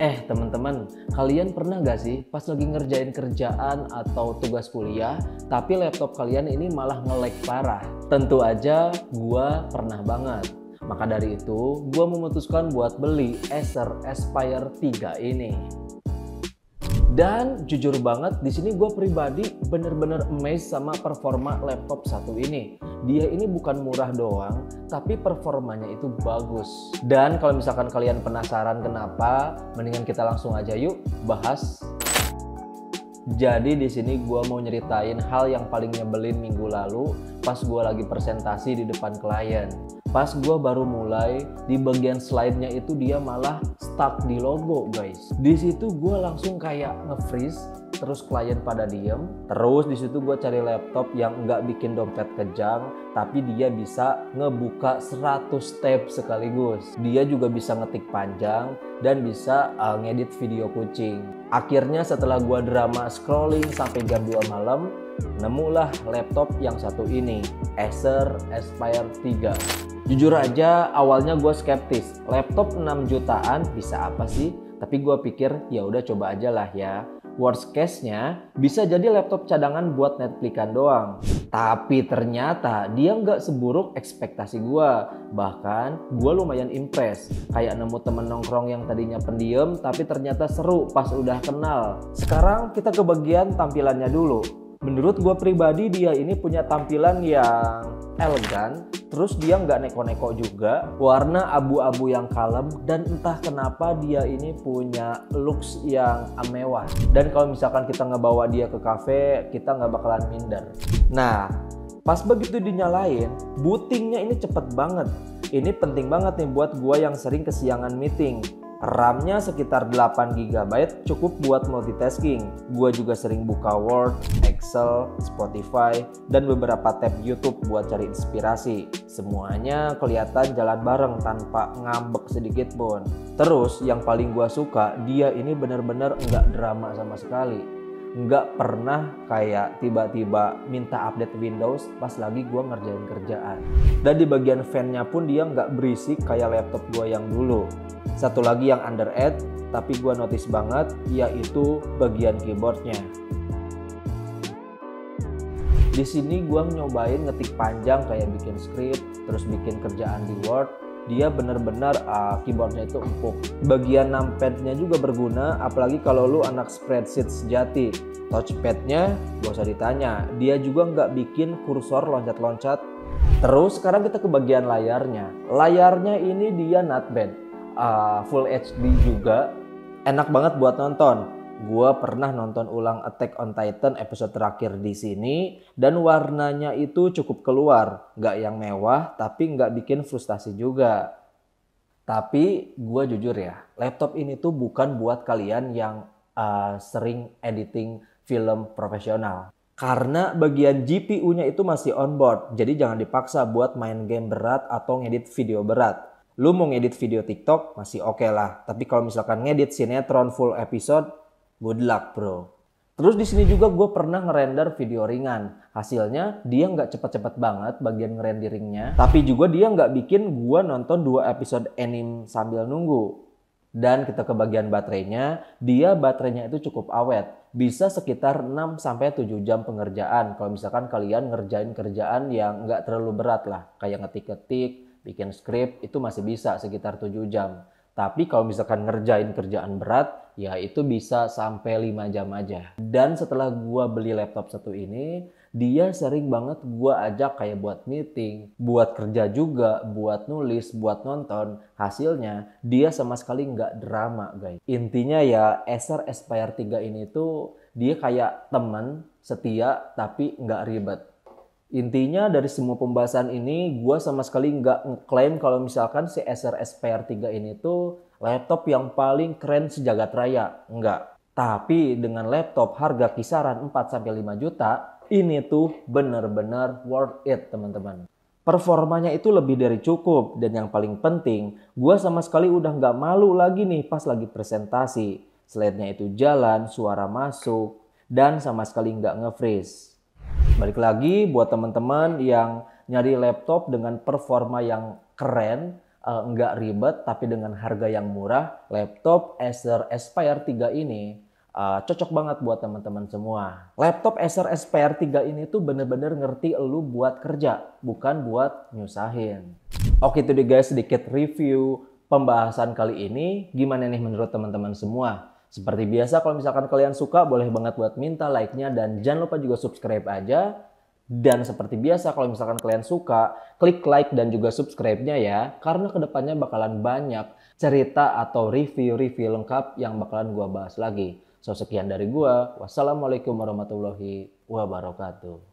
Teman-teman, kalian pernah gak sih pas lagi ngerjain kerjaan atau tugas kuliah, tapi laptop kalian ini malah nge-lag parah? Tentu aja gua pernah banget. Maka dari itu, gua memutuskan buat beli Acer Aspire 3 ini. Dan jujur banget, di sini gue pribadi bener-bener amazed sama performa laptop satu ini. Dia ini bukan murah doang, tapi performanya itu bagus. Dan kalau misalkan kalian penasaran kenapa, mendingan kita langsung aja yuk bahas. Jadi di sini gue mau nyeritain hal yang paling nyebelin minggu lalu pas gue lagi presentasi di depan klien. Pas gue baru mulai, di bagian slide-nya itu dia malah stuck di logo guys. Di situ gue langsung kayak nge-freeze, terus klien pada diem. Terus di situ gue cari laptop yang nggak bikin dompet kejang, tapi dia bisa ngebuka 100 tab sekaligus. Dia juga bisa ngetik panjang dan bisa ngedit video kucing. Akhirnya setelah gue drama scrolling sampai jam 2 malam, nemulah laptop yang satu ini, Acer Aspire 3. Jujur aja awalnya gue skeptis, laptop 6 jutaan bisa apa sih? Tapi gue pikir ya udah coba aja lah ya. Worst case-nya bisa jadi laptop cadangan buat Netflix-an doang. Tapi ternyata dia nggak seburuk ekspektasi gue. Bahkan gue lumayan impress. Kayak nemu temen nongkrong yang tadinya pendiam tapi ternyata seru pas udah kenal. Sekarang kita ke bagian tampilannya dulu. Menurut gue pribadi dia ini punya tampilan yang elegan, terus dia nggak neko-neko juga, warna abu-abu yang kalem, dan entah kenapa dia ini punya looks yang mewah. Dan kalau misalkan kita ngebawa dia ke cafe, kita nggak bakalan minder. Nah, pas begitu dinyalain, bootingnya ini cepet banget. Ini penting banget nih buat gue yang sering kesiangan meeting. RAM-nya sekitar 8 GB cukup buat multitasking. Gua juga sering buka Word, Excel, Spotify, dan beberapa tab YouTube buat cari inspirasi. Semuanya kelihatan jalan bareng tanpa ngambek sedikit pun. Terus yang paling gua suka, dia ini bener-bener nggak drama sama sekali. Nggak pernah kayak tiba-tiba minta update Windows pas lagi gua ngerjain kerjaan. Dan di bagian fan-nya pun dia nggak berisik kayak laptop gua yang dulu. Satu lagi yang underrated tapi gue notice banget yaitu bagian keyboardnya. Di sini gue nyobain ngetik panjang kayak bikin script, terus bikin kerjaan di Word. Dia bener-bener keyboardnya itu empuk. Bagian numpadnya juga berguna, apalagi kalau lu anak spreadsheet sejati. Touchpadnya gak usah ditanya, dia juga nggak bikin kursor loncat-loncat. Terus sekarang kita ke bagian layarnya. Layarnya ini dia not bad. Full HD juga, enak banget buat nonton. Gua pernah nonton ulang Attack on Titan episode terakhir di sini dan warnanya itu cukup keluar, nggak yang mewah tapi nggak bikin frustasi juga. Tapi gua jujur ya, laptop ini tuh bukan buat kalian yang sering editing film profesional. Karena bagian GPU-nya itu masih on board, jadi jangan dipaksa buat main game berat atau ngedit video berat. Lu mau ngedit video TikTok masih oke lah, tapi kalau misalkan ngedit sinetron full episode, good luck bro. Terus di sini juga gue pernah ngerender video ringan. Hasilnya dia nggak cepet-cepet banget bagian ngerenderingnya, tapi juga dia nggak bikin gue nonton 2 episode anime sambil nunggu. Dan kita ke bagian baterainya, dia baterainya itu cukup awet. Bisa sekitar 6-7 jam pengerjaan kalau misalkan kalian ngerjain kerjaan yang nggak terlalu berat lah, kayak ngetik-ngetik, bikin script itu masih bisa sekitar 7 jam. Tapi kalau misalkan ngerjain kerjaan berat, ya itu bisa sampai 5 jam aja. Dan setelah gua beli laptop satu ini, dia sering banget gua ajak kayak buat meeting, buat kerja juga, buat nulis, buat nonton. Hasilnya dia sama sekali nggak drama guys. Intinya ya Acer Aspire 3 ini tuh dia kayak teman setia tapi nggak ribet. Intinya dari semua pembahasan ini, gue sama sekali nggak ngeklaim kalau misalkan si Acer Aspire 3 ini tuh laptop yang paling keren sejagat raya. Enggak. Tapi dengan laptop harga kisaran 4-5 juta, ini tuh bener-bener worth it teman-teman. Performanya itu lebih dari cukup. Dan yang paling penting, gue sama sekali udah nggak malu lagi nih pas lagi presentasi. Slide-nya itu jalan, suara masuk, dan sama sekali nggak nge-freeze. Balik lagi buat teman-teman yang nyari laptop dengan performa yang keren, nggak ribet tapi dengan harga yang murah, laptop Acer Aspire 3 ini cocok banget buat teman-teman semua. Laptop Acer Aspire 3 ini tuh bener-bener ngerti elu buat kerja, bukan buat nyusahin. Oke itu deh guys, sedikit review pembahasan kali ini. Gimana nih menurut teman-teman semua? Seperti biasa kalau misalkan kalian suka boleh banget buat minta like-nya dan jangan lupa juga subscribe aja. Dan seperti biasa kalau misalkan kalian suka, klik like dan juga subscribe-nya ya. Karena kedepannya bakalan banyak cerita atau review-review lengkap yang bakalan gua bahas lagi. So sekian dari gua. Wassalamualaikum warahmatullahi wabarakatuh.